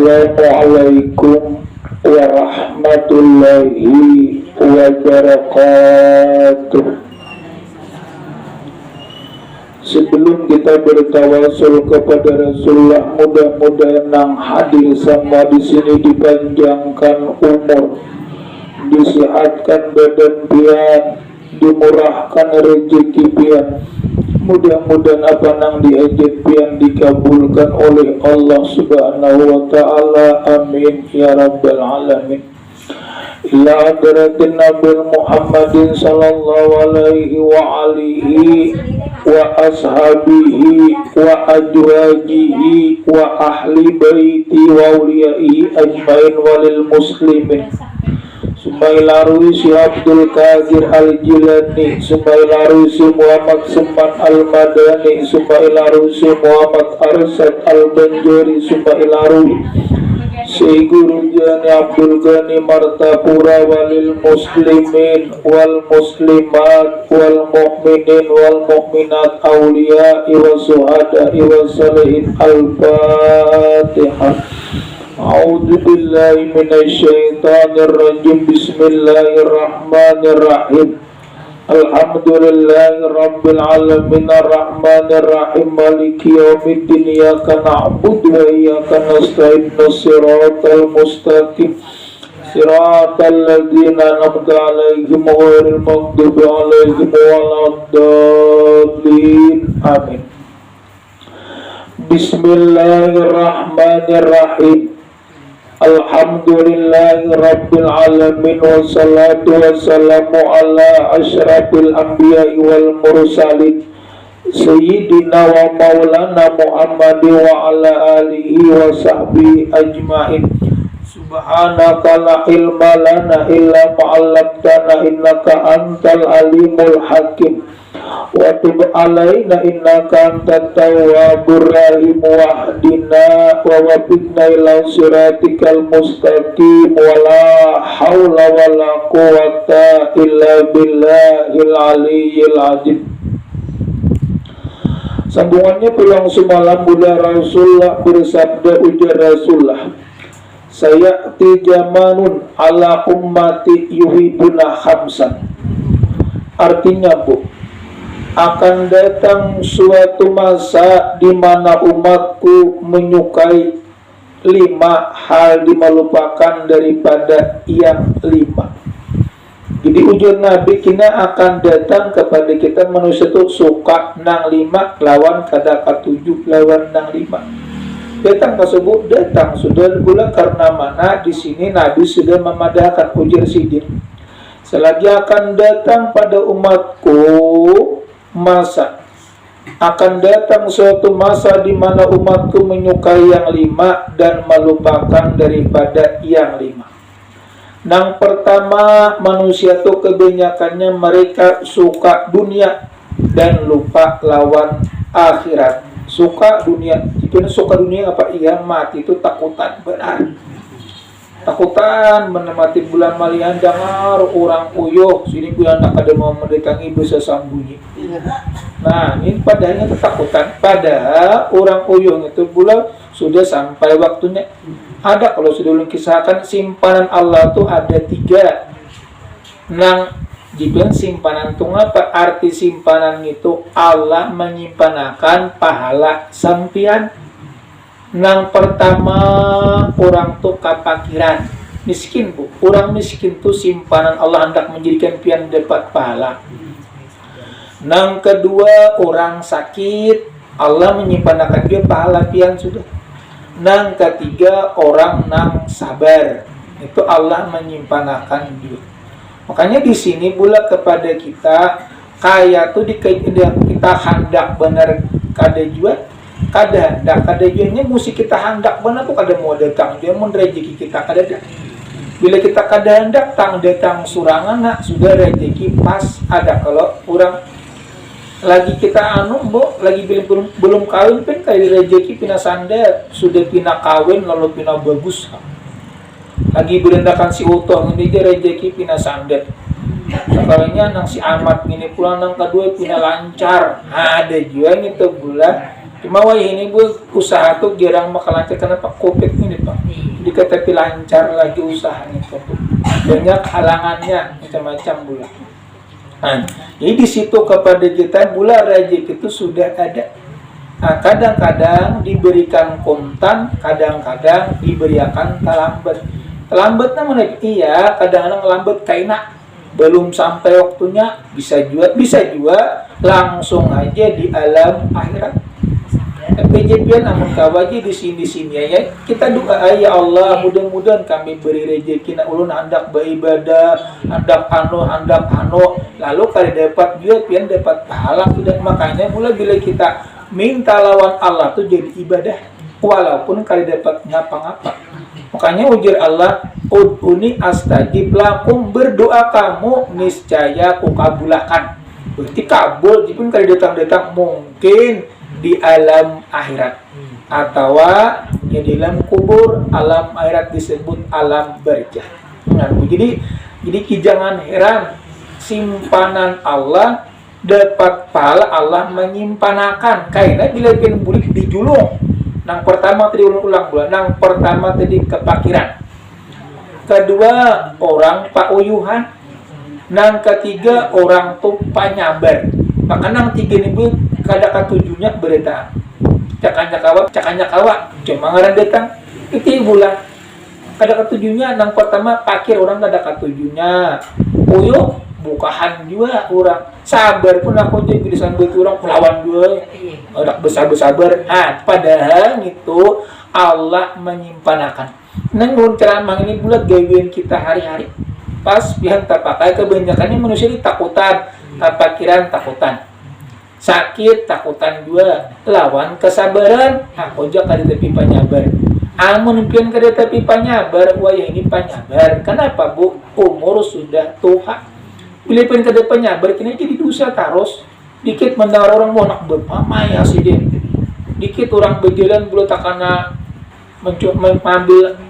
Assalamualaikum warahmatullahi wabarakatuh. Sebelum kita bertawasul kepada Rasulullah, mudah-mudahan yang hadir semua di sini dipanjangkan umur, disehatkan badan pian, dimurahkan rezeki pian. Mudah-mudahan apa nang diajak pian dikabulkan oleh Allah Subhanahu wa taala. Amin ya rabbal alamin. Ila hadratin Nabi Muhammadin sallallahu alaihi wa alihi wa ashabihi wa ajwajihi wa ahli baiti wa awliyaihi ajmain walil muslimin. Sumailaru si Abdul Qadir Al-Jilani, Sumailaru si Muhammad Seman Al-Madani, Sumailaru si Muhammad Arsad Al-Banjari, Sumailaru si Guru Jani Abdul Ghani Martapura walil muslimin wal muslimat wal mu'minin wal mu'minat awliya wa suhada wa salihin. Al-Fatihah. A'udzu billahi minasyaitonir rajim. Bismillahirrahmanirrahim. Alhamdulillahi rabbil alamin arrahmanir rahim maliki yaumiddin iyyaka na'budu wa iyyaka nasta'in shiratal mustaqim siratal ladzina an'amta 'alaihim ghairil maghdubi 'alaihim waladdallin. Amin. Bismillahirrahmanirrahim. Alhamdulillahi rabbil alamin wassalatu wassalamu ala asyrafil anbiya'i wal mursalin sayyidina wa maulana Muhammadi wa ala alihi wa sahbihi ajmain. Subhanaka la ilma lana illa ma'allamtana innaka antal alimul hakim wa tub alaina innaka antat tawwabur rahim wahdina wa wafiqna ila siratikal mustaqim wa la haula wa la quwata illa billahil aliyyil azim. Sambungannya pulang semalam Buddha Rasulullah bersabda, ujar Rasulullah, sayati jamanun ala ummati yuhibuna khamsan. Artinya akan datang suatu masa di mana umatku menyukai 5 hal, dimelupakan daripada yang 5. Jadi ujar Nabi, kina akan datang kepada kita manusia itu suka nang 5 lawan kada ka-7 lawan nang 5. Datang tersebut datang sudah pula karena mana di sini Nabi sudah memadahkan, ujar Sidin, selagi akan datang pada umatku masa, akan datang suatu masa di mana umatku menyukai yang 5 dan melupakan daripada yang 5. Yang pertama, manusia itu kebanyakannya mereka suka dunia dan lupa lawan akhirat. Suka dunia, itu suka dunia apa? Iya, mati itu takutan benar. Takutan menemati bulan malian jangar orang uyuh sini bulan tak ada mau mendatangi bisa sambunyi. Nah ini padahal ketakutan, padahal orang uyuh itu bulan sudah sampai waktunya. Ada kalau sudah kisahkan simpanan Allah tuh ada 3. Nang jika simpanan itu apa? Arti simpanan itu Allah menyimpankan pahala sampian. Yang pertama, orang tuh kapakiran miskin orang miskin tuh simpanan Allah hendak menjadikan pian dapat pahala. Yang kedua, orang sakit Allah menyimpankan dia pahala pian sudah. Yang ketiga, orang nang sabar itu Allah menyimpankan dia. Makanya di sini pula kepada kita kaya tuh kita hendak benar kada juga. Kada jualnya mesti kita hendak benar tuh kada mau datang dia mau rezeki kita kada ada. Bila kita kada hendak datang surangan nak sudah rezeki pas ada. Kalau orang lagi kita lagi belum kawin pun kayak rezeki pina sandal sudah pina kawin lalu pina bagus. Lagi berendakan si utang ini dia rezeki pina sandal. Sekalinya nang si amat ini pulang nang kedua pina lancar. Ada juga itu bulan Cuma wah ini bu usaha tuh jarang makalancar kenapa covid ini pak. Jadi tapi lancar lagi usahanya tuh. Banyak halangannya macam-macam bulan. Nah, jadi di situ kepada kita bulan rezeki itu sudah ada. Nah, kadang-kadang diberikan kontan, kadang-kadang diberikan terlambat. Terlambatnya mana? Iya, kadang-kadang lambat kaina belum sampai waktunya bisa juga langsung aja di alam akhirat. Tapi jadi namun kawaji di sini ya kita doa ya Allah mudah-mudahan kami beri rezeki nak ulun hendak beribadah hendak anu lalu kali dapat juga pian dapat pahala sudah makanya mulai bila kita minta lawan Allah tuh jadi ibadah walaupun kali dapat ngapa-ngapa makanya ujar Allah ud'uni astajib lakum berdoa kamu niscaya ku kabulakan berarti kabul jika kali datang mungkin di alam akhirat atau ya di dalam kubur alam akhirat disebut alam barzakh. Nah, jadi jangan heran simpanan Allah dapat pahala Allah menyimpanakan karena bila pun bulik dijulung. Nang pertama tadi ulang bulan, nang pertama tadi kepakiran. Kedua orang pauyuhan. Nang ketiga orang tuh panyabar. Maka nang tiga ini kada katujunya berita cakanya kawa cuma ngaran datang itu bulan kada katujunya nang pertama pakir orang kada katujunya uyuh bukahan juga orang sabar pun aku jadi bilisan buat orang kelawan juga orang besar-besar padahal itu Allah menyimpanakan nang ceramah ini bulat gawean kita hari-hari pas pihak tak pakai kebanyakannya manusia ini takutan tak pakiran takutan sakit takutan dua lawan kesabaran aku aja kada tapi panyabar amun pian kada tapi panyabar wah ini panyabar kenapa bu umur sudah tua bila pian kada panyabar kini jadi dosa terus dikit mendengar orang mau nak berpamai asiden dikit orang berjalan belum takana mengambil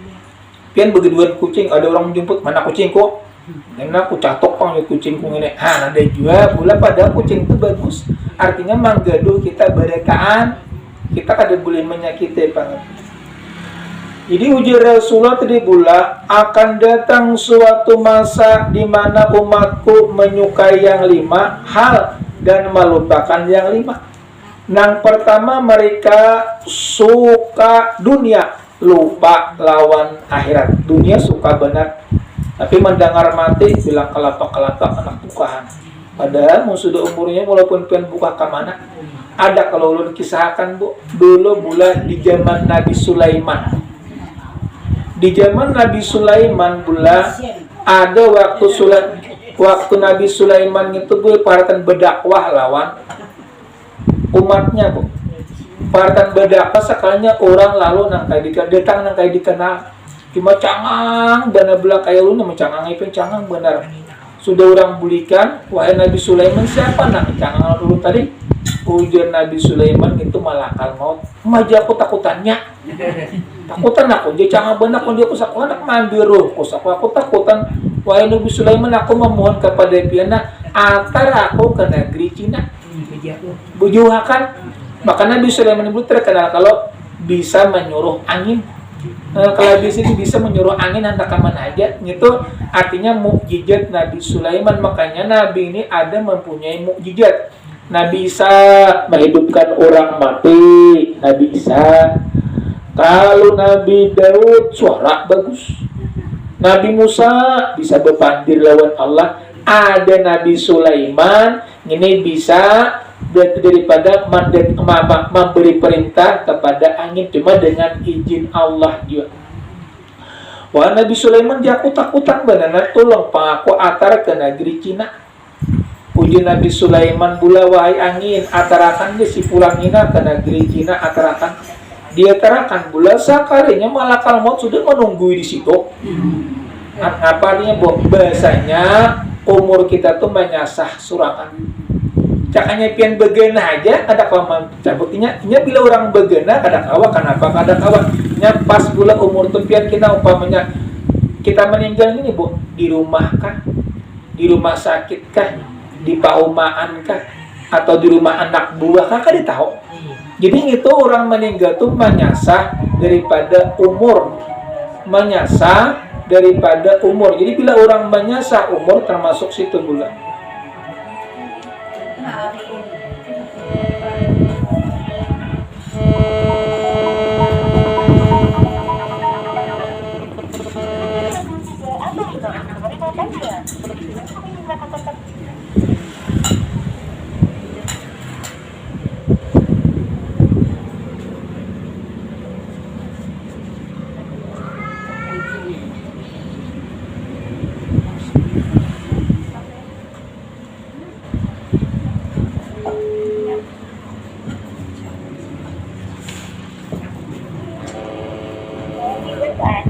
pian begitu kucing ada orang menjemput mana kucingku karena aku catok pang kucingku ini ada juga pula pada kucing itu bagus artinya manggaduh kita berkaan kita kada boleh menyakiti banget jadi ujar Rasulullah tadi pula akan datang suatu masa di mana umatku menyukai yang 5 hal dan melupakan yang 5 yang pertama mereka suka dunia lupa lawan akhirat dunia suka benar tapi mendengar mati bilang kelapak anak bukahan padahal sudah umurnya walaupun pengen buka ke mana ada kalau ulun kisahkan bu dulu bulan di zaman Nabi Sulaiman bulan ada waktu Nabi Sulaiman itu bu paratan berdakwah lawan umatnya bu paratan berdakwah sekalinya orang lalu datang nang kayak dikenal cuma cangang dana belah kayak lu nama cangang itu cangang benar sudah orang bulikan wahai Nabi Sulaiman siapa nak cangang dulu tadi ujar Nabi Sulaiman itu malakal maut maja aku takutan aku dia cangang benar aku dia kusak anak mandiri aku takutan wahai Nabi Sulaiman aku memohon kepada piana antar aku ke negeri Cina bujuhakan maka Nabi Sulaiman itu terkenal kalau bisa menyuruh angin kalau di sini bisa menyuruh angin hendak kemana aja itu artinya mukjizat Nabi Sulaiman makanya Nabi ini ada mempunyai mukjizat Nabi Isa menghidupkan orang mati Nabi Isa kalau Nabi Daud suara bagus Nabi Musa bisa berpandir lawan Allah ada Nabi Sulaiman ini bisa daripada memberi perintah kepada angin cuma dengan izin Allah juga. Wah Nabi Sulaiman dia takutan benar tolong pangaku atar ke negeri Cina. Uji Nabi Sulaiman bula wahai angin atarakan dia si pulang ina ke negeri Cina atarakan dia terakan bula sakarinya malakal maut sudah menunggu di situ. Apa artinya bahasanya umur kita tuh menyasah surangan. Cakanya pian begena aja kada kawan cabutinya nya bila orang begena kada kawa kenapa kada kawa nya pas pula umur tu pian kita umpamanya kita meninggal ini bu di rumah kah di rumah sakit kah di paumaan kah atau di rumah anak buah kah kada tahu Jadi itu orang meninggal tuh menyasar daripada umur. Menyasar daripada umur. Jadi bila orang menyasar umur termasuk situ bulan.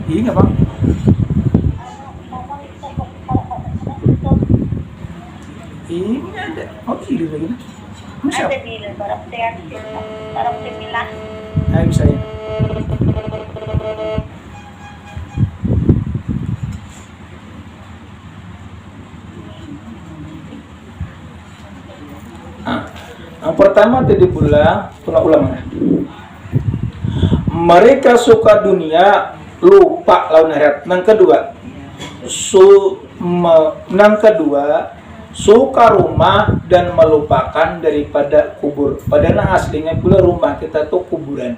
Iya nggak bang? Ini ada. Oh ini lagi nih. Ada bilang barang semilah. Ayo saya. Yang pertama tadi ulang. Mereka suka dunia, lupa lawan akhirat. Yang kedua, suka rumah dan melupakan daripada kubur. Padahal aslinya pula rumah kita tuh kuburan.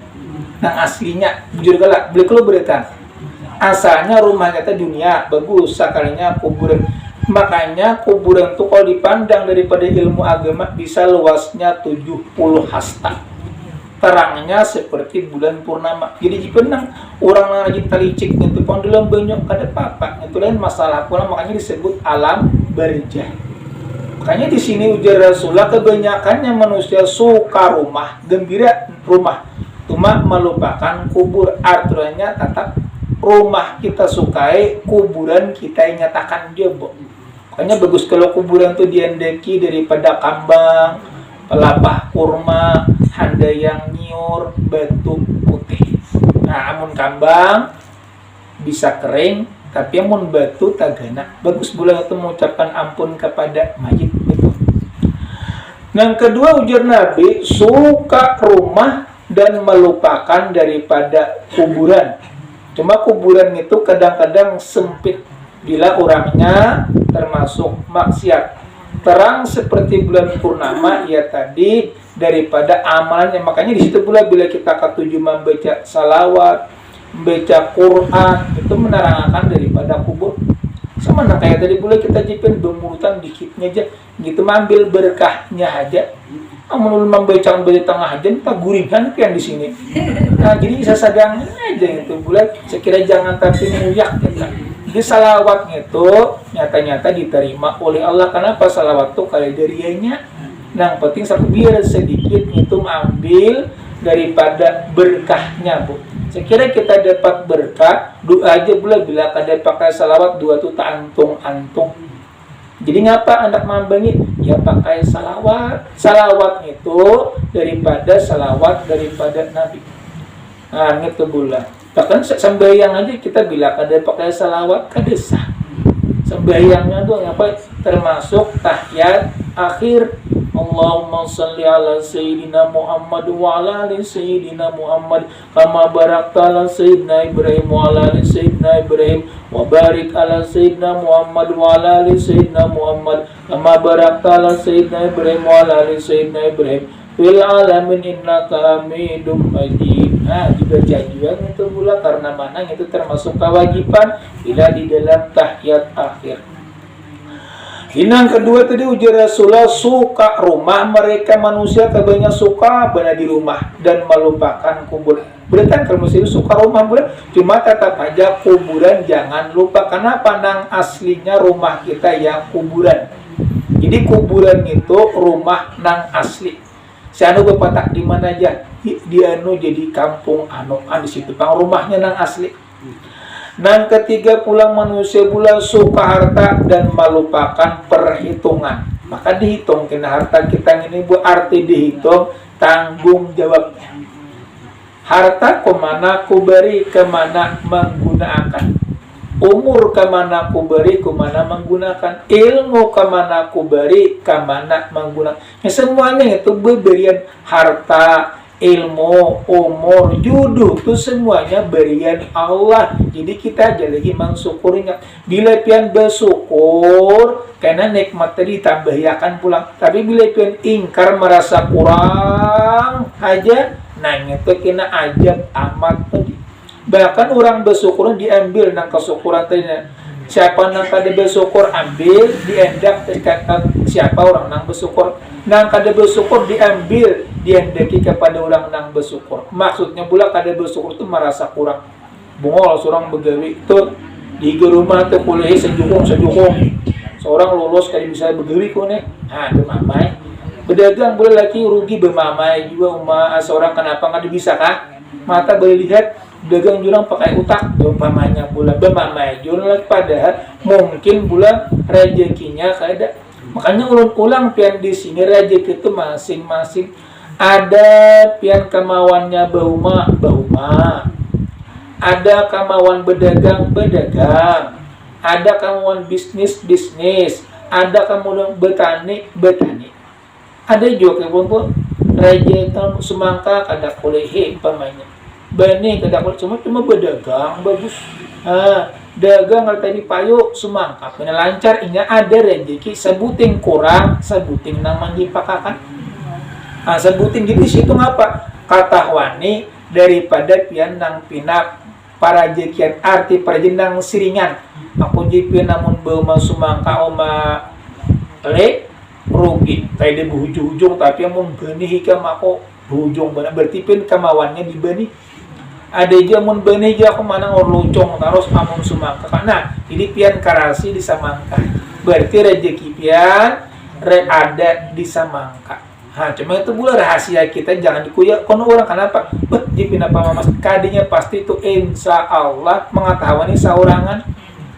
Nah aslinya, jujur galak, beli kalau berikan. Asalnya rumah kita dunia, bagus, sekalinya kuburan. Makanya kuburan itu kalau dipandang daripada ilmu agama bisa luasnya 70 hasta. Terangnya seperti bulan purnama. Jadi jika orang rajin talicik itu pun dalam banyak kada apa-apa. Itu lain masalah pula, makanya disebut alam barjah. Makanya di sini ujar Rasulullah kebanyakannya manusia suka rumah, gembira rumah, cuma melupakan kubur. Artinya tetap rumah kita sukai, kuburan kita nyatakan jebok. Makanya bagus kalau kuburan itu diendeki daripada kambang, pelapah kurma, handayang nyiur, batu putih. Nah, amun kambang bisa kering, tapi amun batu tagana. Bagus bulan itu mengucapkan ampun kepada mayit itu. Yang kedua ujar Nabi, suka rumah dan melupakan daripada kuburan. Cuma kuburan itu kadang-kadang sempit bila orangnya termasuk maksiat. Terang seperti bulan purnama ya tadi daripada amalannya. Makanya di situ pula bila kita ketujuh membaca salawat, membaca Quran, itu menerangkan daripada kubur. Sama kayak tadi pula kita jipin bemurutan dikitnya aja, gitu ambil berkahnya aja. Amun membaca tengah aja, kita guringan kan di sini. Nah jadi bisa sadang aja itu bulan. Sekira jangan tapi muyak kita. Jadi salawat itu nyata-nyata diterima oleh Allah. Kenapa salawat itu kali darianya? Nah, penting satu biar sedikit itu ambil daripada berkahnya, Bu. Sekira kita dapat berkah, doa aja pula bila kada pakai salawat dua tu tak antung-antung. Jadi ngapa anak mambangi? Ya pakai salawat. Salawat itu daripada salawat daripada Nabi. Nah, itu bulan. Bahkan sembahyang aja kita bila kada pakai salawat kada sah. Sembahyangnya tuh apa? Termasuk tahiyat akhir. Allahumma shalli ala sayyidina Muhammad wa ala ali sayyidina Muhammad kama barakta ala sayyidina Ibrahim wa ala ali sayyidina Ibrahim wa barik ala sayyidina Muhammad wa ala ali sayyidina Muhammad kama barakta ala sayyidina Ibrahim wa ala ali sayyidina Ibrahim fil alamin innaka hamidum majid. Nah, dibaca juga itu pula karena mana itu termasuk kewajiban bila di dalam tahiyat akhir. Yang kedua tadi ujar Rasulullah suka rumah. Mereka manusia kebanyakan suka benar di rumah dan melupakan kubur. Berarti kalau manusia suka rumah boleh, cuma tetap aja kuburan jangan lupa. Karena pandang aslinya rumah kita yang kuburan. Jadi kuburan itu rumah nang asli. Si anu berpatak di mana aja, di anu jadi kampung anu di situ pang rumahnya nang asli. Yang ketiga pulang manusia pula suka harta dan melupakan perhitungan. Maka dihitung kena harta kita ini bu arti dihitung tanggung jawabnya. Harta kemana ku beri, kemana menggunakan. Umur kemana ku beri, kemana menggunakan. Ilmu kemana ku beri, kemana menggunakan. Ya, semuanya itu berian harta, ilmu, umur, jodoh itu semuanya berian Allah. Jadi kita aja lagi mensyukurinya. Bila pian bersyukur karena nikmat tadi tambah ya akan pulang. Tapi bila pian ingkar merasa kurang aja, nah itu kena ajab amat tadi. Bahkan orang bersyukur diambil nang kesyukuran tadi. Siapa nang kada bersyukur ambil diendak siapa orang nang bersyukur. Nang kada bersyukur diambil dihendaki kepada orang nang bersyukur. Maksudnya pula kada bersyukur itu merasa kurang. Bungol seorang begawi itu di rumah tuh kuliah sejukung. Seorang lulus kada bisa begawi kone. Itu mamai. Berdagang boleh lagi rugi bermamai juga seorang kenapa kada bisa kah? Mata boleh lihat dagang jurang pakai utak umpamanya pula bermamai jurang padahal mungkin pula rezekinya kada. Makanya ulang pian di sini rezeki itu masing-masing ada pian kemauannya bahuma, ada kemauan berdagang, ada kemauan bisnis, ada kemauan bertani. Ada juga pun rezeki semangka kada kuliah umpamanya. Bani kada kuliah cuma berdagang bagus. Dagang tadi payu semangka pena lancar inya ada rezeki sebuting kurang sebuting nang manjipakakan. Sebuting gitu situ ngapa kata wani daripada pian nang pina para jekian arti perjenang siringan aku jipian namun bawa semangka oma le rugi kayak di ujung tapi amun benih hikam aku ujung benar berarti pin kemauannya di benih. Ada aja mun benih aja aku mana ngorlucong terus amun semangka. Nah, jadi pian karasi di samangka. Berarti rezeki pian ada di samangka. Cuma itu pula rahasia kita jangan dikuyak kono orang kenapa? Di pinapa mas kadinya pasti itu insya Allah mengetahui saurangan.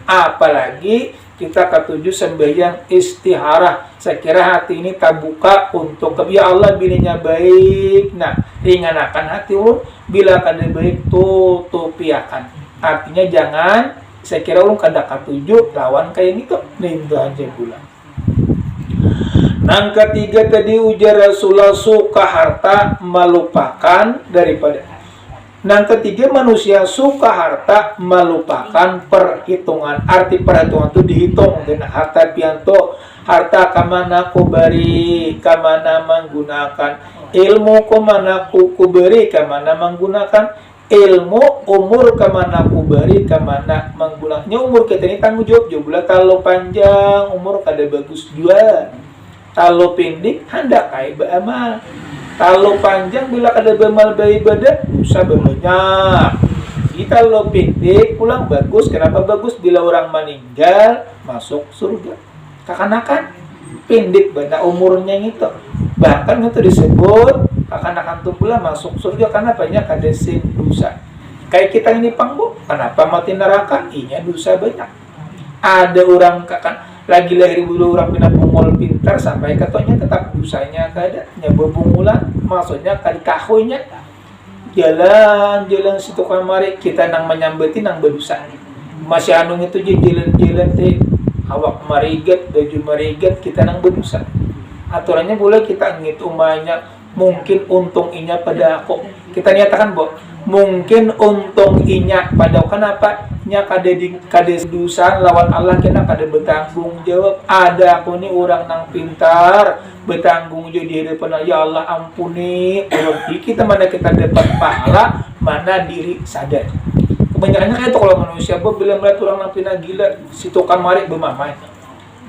Apalagi kita ketujuh sembahyang istiharah. Saya kira hati ini terbuka untuk ya Allah bininya baik. Nah, ringanakan hati ulun. Bila kada baik tutupiakan. Artinya jangan saya kira ulun kada ketujuh lawan kayak gitu. Ninda aja pula. Nang ketiga tadi ujar Rasulullah suka harta melupakan daripada. Nang ketiga manusia suka harta melupakan perhitungan. Arti perhitungan itu dihitung dengan harta pianto, harta kamana ku beri, kamana menggunakan, ilmu kamana ku beri, kamana menggunakan, ilmu umur kamana ku beri, kamana menggunakannya. Umur kita ini tanggung jawab juga. Kalau panjang umur kada bagus juga. Kalau pendek hendak kai beramal. Kalau panjang bila kada beramal beribadah usah banyak. Kita lo pendek pulang bagus. Kenapa bagus? Bila orang meninggal masuk surga. Kakanakan pendek benda umurnya itu. Bahkan itu disebut kakanakan itu pula masuk surga karena banyak kada sin dosa. Kayak kita ini pangbu, kenapa mati neraka? Inya dosa banyak. Ada orang kakan lagi lahir dulu orang pina pungul pintar sampai katanya tetap dosanya kada nyebut bungulan maksudnya kali kahoynya jalan situ kamari kita nang menyambeti nang berdosa masih anung itu jalan teh awak marigat baju marigat kita nang berdosa aturannya boleh kita ngit umanya mungkin untung inya pada aku kita nyatakan mungkin untung inya pada kenapa nya kada dosa lawan Allah kena kada bertanggung jawab. Ada aku ni orang nang pintar bertanggung jawab di hadapan ya Allah ampuni kita mana kita dapat pahala mana diri sadar. Kebanyakannya kayak itu kalau manusia bila melihat orang nang pintar gila situ kamari bermamai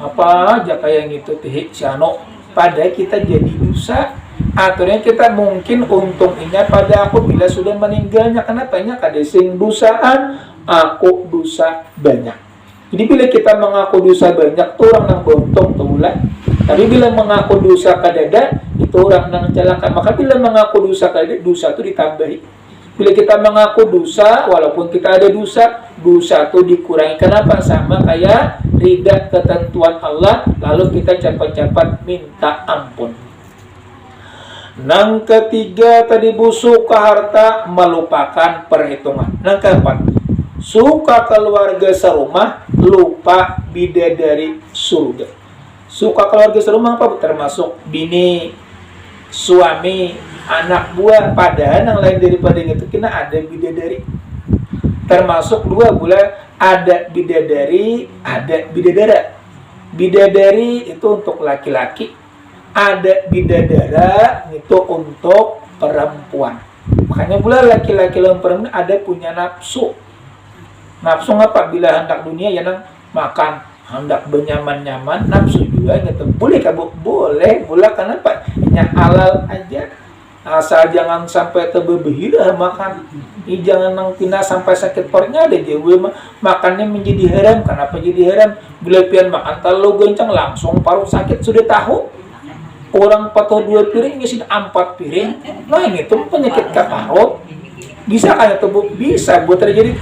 apa aja kayak gitu teh siano pada kita jadi dosa. Akhirnya kita mungkin untungnya pada aku bila sudah meninggalnya kenapa nya kada sing dosaan aku dosa banyak. Jadi bila kita mengaku dosa banyak tuh orang nang bontok tuh ulah. Tapi bila mengaku dosa kadada itu orang nang celaka. Maka bila mengaku dosa kadada dosa itu ditambahi. Bila kita mengaku dosa walaupun kita ada dosa itu dikurangi. Kenapa? Sama kayak rida ketentuan Allah lalu kita cepat-cepat minta ampun. Nang ketiga tadi suka harta melupakan perhitungan. Nang keempat suka keluarga serumah lupa bidadari surga. Suka keluarga serumah apa? Termasuk bini, suami, anak buah, padahal yang lain daripada itu kena ada bidadari. Termasuk dua bulan ada bidadari, ada bidadara. Bidadari itu untuk laki-laki, ada bidadara itu untuk perempuan. Makanya pula laki-laki dan perempuan ada punya nafsu. Nafsu apa? Bila hendak dunia ya nang makan, hendak bernyaman-nyaman, nafsu juga gitu. Boleh kabuk? Boleh. Boleh kenapa? Yang halal aja. Asal jangan sampai terbebih dah makan. Jangan nang pindah sampai sakit perutnya ada je. Makannya menjadi haram. Kenapa jadi haram? Bila pian makan terlalu goncang langsung paru sakit sudah tahu. Orang patuh 2 piring ngisi 4 piring. Nah ini tuh penyakit parut. Bisa kan itu Bu? Bisa buat terjadi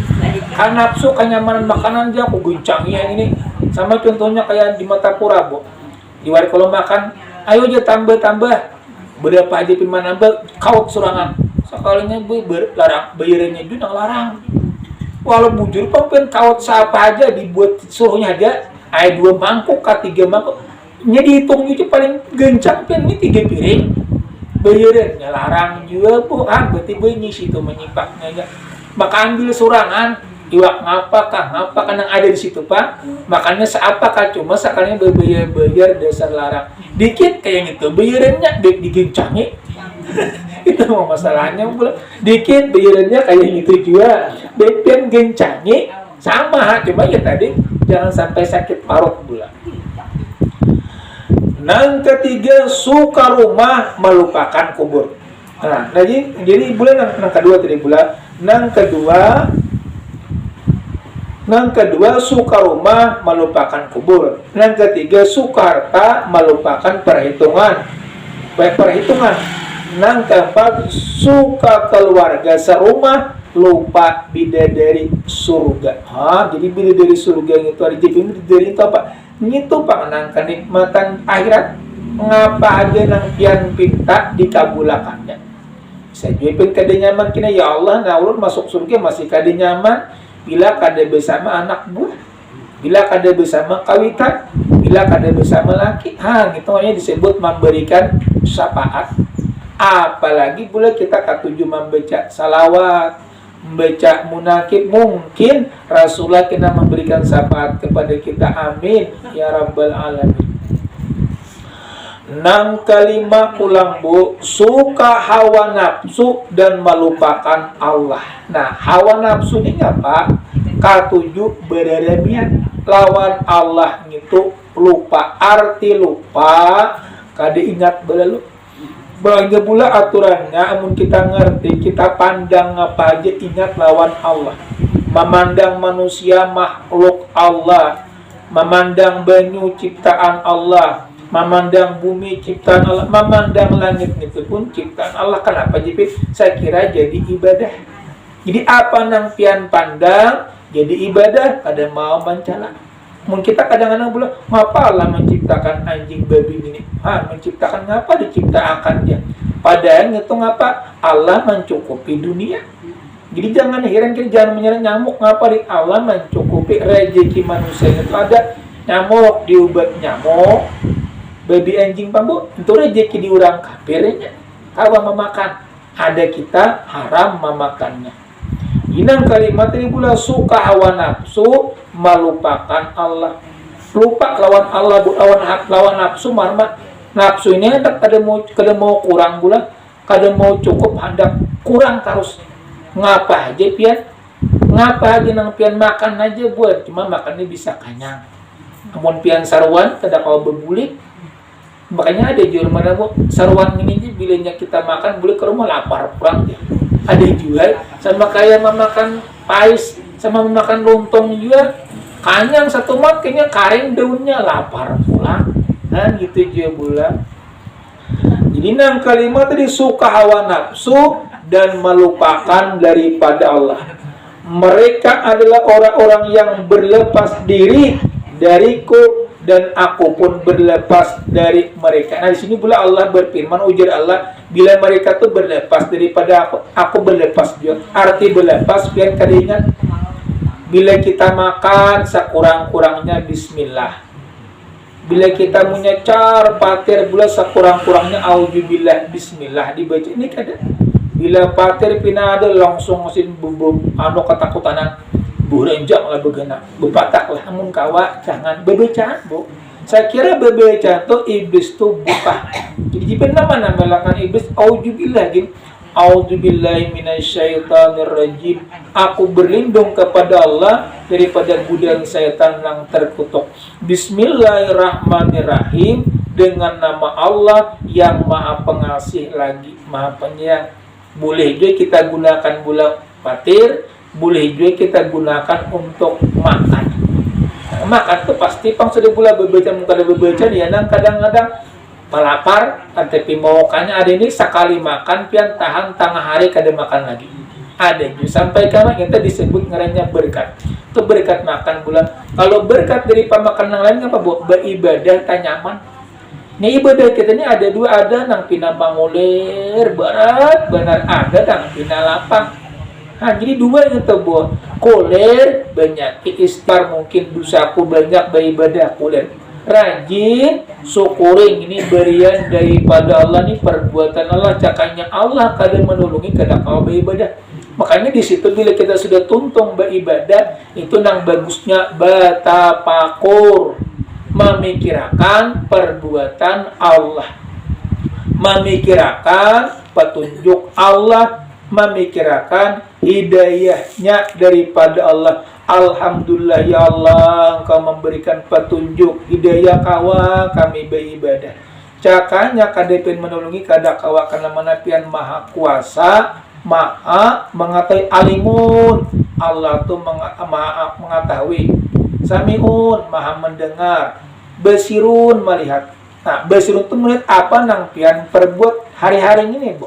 kan nafsu kenyamanan makanan aja aku goncangnya ini. Sama contohnya kayak di Matapura Bu. Di warung kalau makan, ayo aja tambah-tambah. Berapa aja piman nambah kaut surangan. Sekalinya larang bayarannya itu nang larang. Walau bujur pempen kaut siapa aja dibuat suruhnya aja. Ay 2 mangkuk ke 3 mangkuk. Nya dihitung itu paling gencang kan ini 3 piring. Bayarannya larang juga Bu. Berarti nyisi itu menyipaknya aja. Maka ambil surangan. Iwak ngapa kan yang ada di situ Pak. Makanya seapakah cuma sekalinya bayar dasar larang. Dikit kayak gitu bayarannya digencangi. Itu mau masalahnya pula. Dikit bayarannya kayak gitu juga. Bepian gencangi sama cuma ya tadi jangan sampai sakit parut pula. Yang ketiga suka rumah melupakan kubur. Nah, jadi bulan yang kedua tadi bulan. Yang kedua suka rumah melupakan kubur. Yang ketiga suka harta melupakan perhitungan. Baik perhitungan. Yang keempat suka keluarga serumah lupa bidadari surga. Jadi bidadari surga itu ada jadi bidadari itu apa? Itu Pak kenikmatan akhirat. Ngapa aja nang pian pinta dikabulakannya. Saya jual kada nyaman kena ya Allah, nah ulun masuk surga masih kada nyaman bila kada bersama anak buah, bila kada bersama kawitan, bila kada bersama laki. Gitu hanya disebut memberikan syafaat. Apalagi pula kita ketujuh membaca salawat, membaca munakib, mungkin Rasulullah kena memberikan syafaat kepada kita. Amin ya rabbal alamin. Nang kelima pulang Bu, suka hawa nafsu dan melupakan Allah. Nah, hawa nafsu ini apa? Ketujuh berlebihan lawan Allah itu lupa. Arti lupa kada ingat berlalu. Bagi pula aturannya, amun kita ngerti, kita pandang apa aja ingat lawan Allah. Memandang manusia makhluk Allah, memandang banyu ciptaan Allah, memandang bumi ciptaan Allah, memandang langit itu pun ciptaan Allah. Kenapa jadi? Saya kira jadi ibadah. Jadi apa nang pian pandang jadi ibadah, kadang mau mencela. Mungkin kita kadang-kadang bilang, ngapa Allah menciptakan anjing babi ini? Menciptakan ngapa diciptakan dia? Padahal itu ngapa Allah mencukupi dunia. Jadi jangan heran kita jangan menyerang nyamuk. Ngapa Allah mencukupi rezeki manusia itu ada nyamuk diubat nyamuk. Babi anjing pambu itu rezeki diurang kafirnya. Kawa memakan, ada kita haram memakannya. Inang kalimat ini pula suka hawa nafsu melupakan Allah. Lupa lawan Allah, lawan nafsu marma. Nafsu ini hendak kada mau kurang pula, kada mau cukup hendak kurang terus. Ngapa aja pian? Ngapa aja nang pian makan aja buat cuma makannya bisa kenyang. Namun pian sarwan kada kau berbulik. Makanya ada jual mana Bu sarwan ini bilanya kita makan boleh ke rumah lapar kurang dia. Ada juga sama kayak memakan pais sama memakan lontong juga kanyang satu mat kayaknya karing daunnya lapar pulang. Nah gitu juga pula. Jadi nang kalimat tadi suka hawa nafsu dan melupakan daripada Allah. Mereka adalah orang-orang yang berlepas diri dariku dan aku pun berlepas dari mereka. Nah di sini pula Allah berfirman, ujar Allah, bila mereka tuh berlepas daripada aku berlepas juga. Arti berlepas biar kada ingat. Bila kita makan sekurang-kurangnya Bismillah. Bila kita punya cara patir bula sekurang-kurangnya auzubillah bismillah dibaca ini kada. Bila patir pinada langsung mesin bubuk anu ketakutanan burenjak lah begana bepatak lah amun kawa jangan bebecaan bu. Saya kira bebecaan tuh iblis tuh buka. Jadi nama melakukan iblis auzubillah gin. A'udzubillahi minasyaitonirrajim. Aku berlindung kepada Allah daripada godaan setan yang terkutuk. Bismillahirrahmanirrahim. Dengan nama Allah yang Maha Pengasih lagi Maha Penyayang. Boleh juga kita gunakan bola patir, boleh juga kita gunakan untuk makan. Makan tuh pasti pang sudah bola bebecaan muka ada bebecaan ya nang kadang-kadang melapar, tapi mawakannya ada ini sekali makan pian tahan tengah hari kada makan lagi. Ada juga sampai karena kita disebut ngaranya berkat. Itu berkat makan bulan. Kalau berkat dari pemakan yang lain apa bu? Beribadah tak nyaman. Ini ibadah kita ini ada dua, ada nang pina bangulir berat benar, ada nang pina lapang. Nah, jadi dua itu bu. Koler banyak istighfar mungkin dosaku banyak beribadah koler. Rajin syukuring ini berian daripada Allah nih perbuatan Allah cakanya Allah kadang menolongi kadang kau beribadah. Makanya di situ bila kita sudah tuntung beribadah itu nang bagusnya batapakur memikirkan perbuatan Allah, memikirkan petunjuk Allah, memikirkan hidayahnya daripada Allah. Alhamdulillah ya Allah Engkau memberikan petunjuk hidayah kawa kami beribadah. Cakanya kadepin menolongi kada kawa karena manapian maha kuasa, maha mengetahui alimun. Allah tuh maha mengetahui. Samiun maha mendengar. Basirun melihat. Nah, basirun tuh melihat apa nang pian perbuat hari-hari ini bu.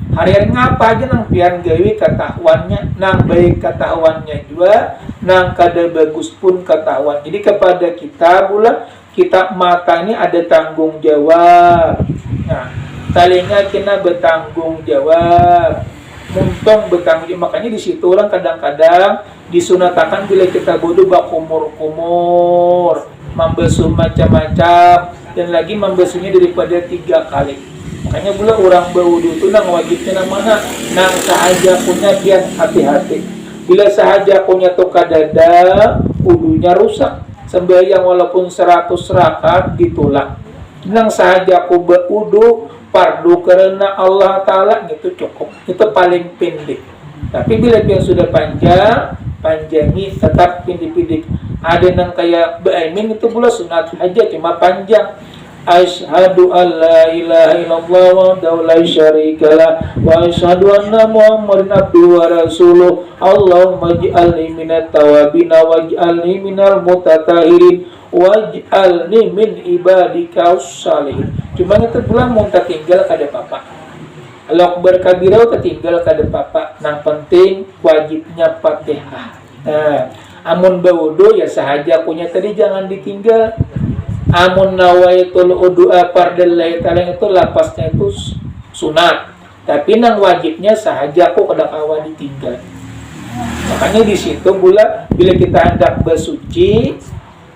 Hari-hari ngapa aja nang pian gawe ketahuannya, nang baik ketahuannya juga, nang kada bagus pun ketahuan. Jadi kepada kita pula, kita mata ini ada tanggung jawab. Nah, telinga kita bertanggung jawab. Muntung bertanggung jawab. Makanya di situ orang kadang-kadang disunatakan bila kita bodoh bakumur-kumur, membasuh macam-macam, dan lagi membasuhnya daripada 3 kali. Makanya pula orang berwudu itu nang wajibnya nang mana? Nang sahaja punya kian hati-hati. Bila sahaja punya tu kadada, wudunya rusak. Sembahyang walaupun 100 rakaat ditolak. Nang sahaja aku berwudu fardu karena Allah Ta'ala itu cukup. Itu paling pendek. Tapi bila yang sudah panjang, panjangi tetap pendek-pendek. Ada nang kayak beaimin itu pula sunat aja cuma panjang. Asyhadu an la ilaha illallah wahdahu la syarikalah wa asyhadu anna Muhammadan abduhu wa rasuluh. Allahumma ij'alni minat tawabin waj'alni minal mutatahhirin waj'alni min ibadika salihin. Cuma itu pula mau tinggal kada papa. Kalau berkabirau ketinggal kada papa. Nang penting wajibnya Fatihah. Nah, amun bawudu ya sahaja punya tadi jangan ditinggal. Amun nawaitul udu'a fardallah ta'ala itu lapasnya itu sunat. Tapi nang wajibnya sahaja kok kada kawa ditinggal. Makanya di situ bila kita hendak bersuci,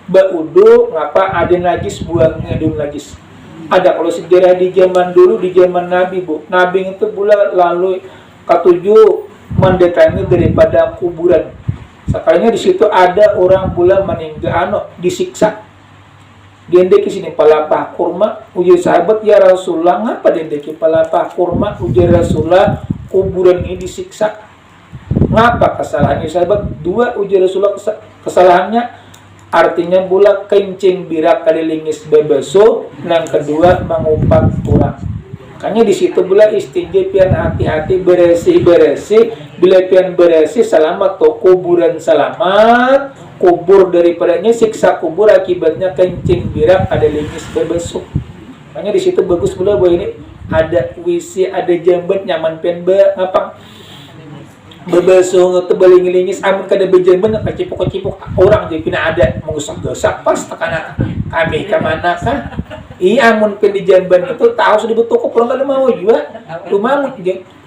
berudu, ngapa ada najis buang ngedung najis. Ada kalau sejarah di zaman dulu di zaman Nabi bu, Nabi itu pula lalu ketujuh mendatangi daripada kuburan. Sekalinya di situ ada orang pula meninggal disiksa. Dendeki sini palapa kurma ujar sahabat ya Rasulullah ngapa dendeki palapa kurma ujar Rasulullah kuburan ini disiksa ngapa kesalahannya sahabat dua ujar Rasulullah kesalahannya artinya pula kencing birak kalilingis bebeso yang kedua mengumpat kurang. Makanya di situ pula istinja pian hati-hati bersih bila pian bersih selamat to kuburan selamat kubur daripadanya siksa kubur akibatnya kencing birak ada lingis berbesuk. Makanya di situ bagus pula bahwa ini ada WC ada jamban nyaman pian ngapa berbesuk atau belingis amun kada bejamban kecipuk orang jadi pina ada mengusak-gusak pas tekanan kami ke mana kah? Iya amun pian di jamban itu tahu sudah betul orang kada mau juga. Cuma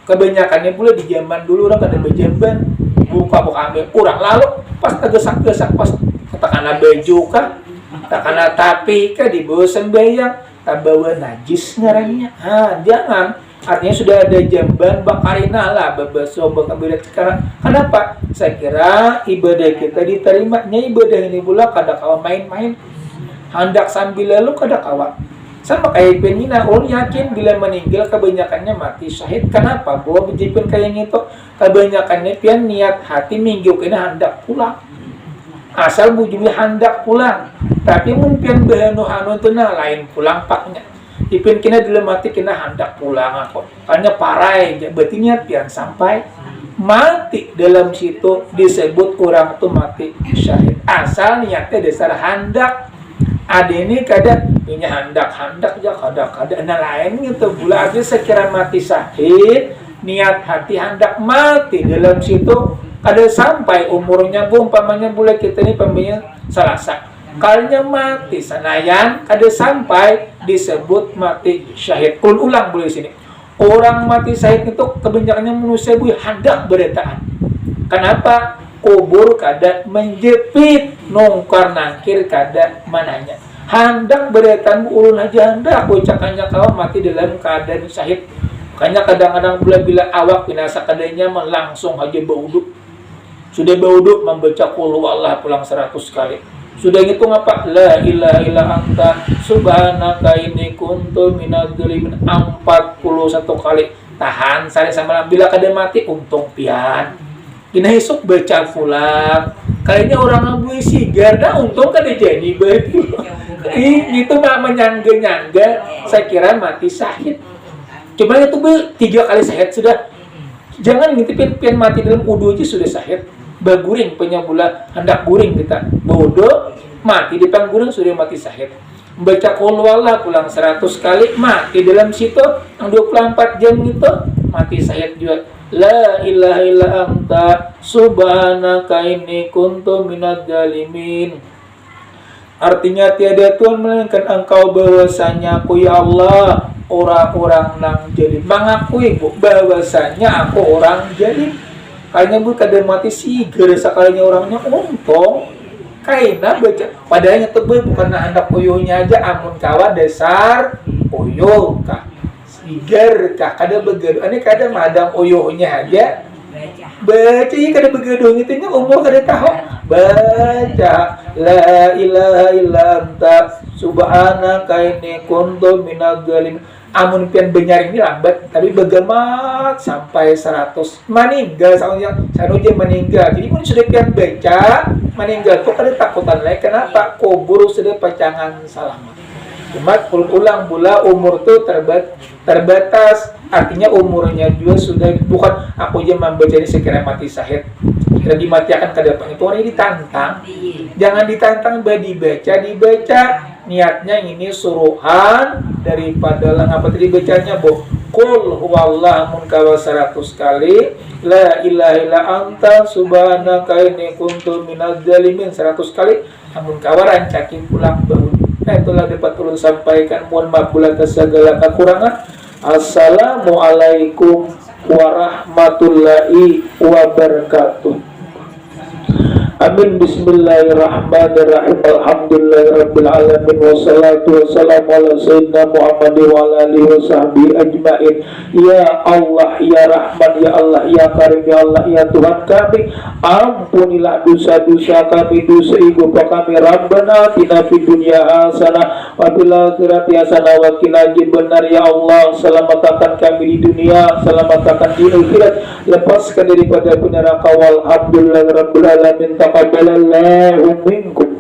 kebanyakannya pula di zaman dulu orang kada bejamban buka ambil kurang lalu pas tergesak-gesak pas katakanlah baju kah Tak kana tapi ka dibawa sembayang, tak bawa najis ngarannya. Jangan. Artinya sudah ada jamban bakarina lah, bebaso bakabirat sekarang. Kenapa? Saya kira ibadah kita diterimanya ibadah ini pula kada kawa main-main. Hendak sambil lalu kada kawa. Sama kayak penina, orang yakin bila meninggal kebanyakannya mati syahid. Kenapa? Bahwa berjipin kayak itu kebanyakannya pian niat hati minggu kena hendak pulang. Asal bujumi hendak pulang. Tapi mungkin bahanu-hanu itu nah lain pulang paknya. Ipin kena dalam mati kena hendak pulang aku. Karena parai, berarti niat pian sampai mati dalam situ disebut orang itu mati syahid. Asal niatnya dasar hendak. Ada ini kadang punya hendak ya kadang nah lain gitu pula aja sekira mati syahid niat hati hendak mati dalam situ ada sampai umurnya umpamanya boleh kita ini pembina Selasa kalinya mati sanayan ada sampai disebut mati syahid. Ulang boleh sini orang mati syahid itu kebanyakannya manusia hendak beretaan. Kenapa? Kubur kada menjepit nongkar nangkir kada mananya hendak beretan ulun aja hendak bocakannya kawan mati dalam keadaan syahid. Makanya kadang-kadang bila awak binasa kadanya langsung aja bauduk sudah bauduk membaca qul huwallah pulang 100 kali sudah ngitung apa la ilaha illa anta subhanaka inni kuntu minadz dzalimin 41 kali tahan saya sama bila kada mati untung pian kena esok baca pulang. Kayaknya orang ngabui sigar, dah untung kan dia jadi begitu. Itu mah menyangga-nyangga, saya kira mati syahid. Cuma itu 3 kali syahid sudah. Jangan ngintipin pian mati dalam wudu aja sudah syahid. Baguring penyambula hendak guring kita. Bodoh mati di pangguring sudah mati syahid. Baca qul huwallah pulang 100 kali mati dalam situ yang 24 jam itu mati syahid juga. La ilaha illa anta subhanaka inni kuntu minadz zalimin. Artinya tiada Tuhan melainkan engkau bahwasanya aku ya Allah orang-orang nang jadi mengakui bahwasanya aku orang jadi kayaknya kada mati sih gara sekalinya orangnya untung kaina baca padahal tebe bukan hendak uyuhnya aja amun kawa dasar uyuh kah sigar kah kada begaduh ini kada madam uyuhnya aja baca ya kada begaduh ngitunya umur kada tahu baca la ilaha illa anta subhanaka inni kuntu minadz zalimin. Amun pian benyar ini lambat tapi begamat sampai 100 meninggal soalnya sanuja meninggal jadi pun sudah pian baca meninggal kok kada takutan lagi kenapa kubur sudah pacangan selamat. Cuma ulang pula umur tuh terbatas artinya umurnya juga sudah bukan aku aja membaca ini sekira mati syahid kira dimatiakan ke depan itu orang ditantang jangan ditantang dibaca niatnya ini suruhan daripada apa tadi bacanya qul huwallah mun kawa 100 kali la ilaha illa anta subhanaka inni kuntu minadz zalimin 100 kali namun kawa rancakin pulang bangun. Nah itulah dapat ulun sampaikan mohon maaf pula atas segala kekurangan. Assalamualaikum warahmatullahi wabarakatuh. Amin. Bismillahirrahmanirrahim. Alhamdulillahirabbil alamin wassalatu wassalamu ala sayyidina Muhammad wa ala alihi washabbihi ajmain. Ya Allah, ya Rahman, ya Allah, ya Karim, ya Allah, ya Tuhan kami, ampunilah dosa-dosa kami, dosa ibu kami. Rabbana atina fid dunya hasanah wa fil akhirati hasanah wa qina adzabannar. Ya Allah, selamatkan kami di dunia, selamatkan di akhirat, lepaskan daripada neraka. Walhamdulillahirabbil alamin. Taqabbalallahu minkum.